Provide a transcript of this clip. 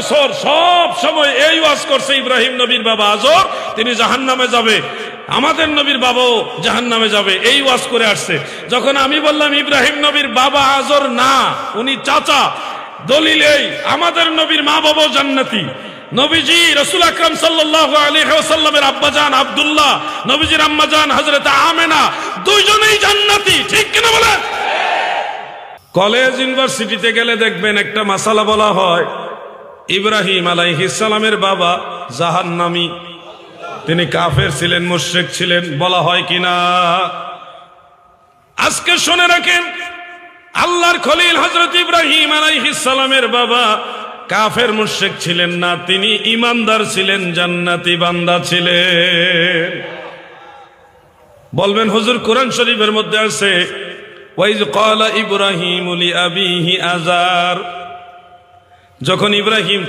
বছর সব সময় এই ওয়াজ করছে ইব্রাহিম নবীর বাবা আজর তিনি জাহান্নামে যাবে, আমাদের নবীর বাবাও জাহান্নামে যাবে, এই ওয়াজ করে আসছে। যখন আমি বললাম ইব্রাহিম নবীর বাবা আজর না, উনি চাচা, দলিল এই আমাদের নবীর মা বাবাও জান্নাতি। নবীজি রাসূল আকরাম সাল্লাল্লাহু আলাইহি ওয়াসাল্লামের আব্বাজান আব্দুল্লাহ, নবীজির আম্মাজান হযরত আমেনা দুইজনেই জান্নাতি, ঠিক কিনা বলেন? কলেজ ইউনিভার্সিটিতে গেলে দেখবেন একটা মাসালা বলা হয়, ইব্রাহিম আলাইহিস সালামের বাবা জাহান্নামী, তিনি কাফের ছিলেন, মুশরিক ছিলেন, বলা হয় কিনা? আজকে শুনে রাখেন, আল্লাহর খলিল হযরত ইব্রাহিম আলাইহিস সালামের বাবা কাফের মুশরিক ছিলেন না, তিনি ঈমানদার ছিলেন, জান্নাতি বান্দা ছিলেন। বলবেন হুজুর কোরআন শরীফের মধ্যে আছে ওয়াইজ ক্বালা ইব্রাহিমু লিআবিহি আযার, যখন ইব্রাহিম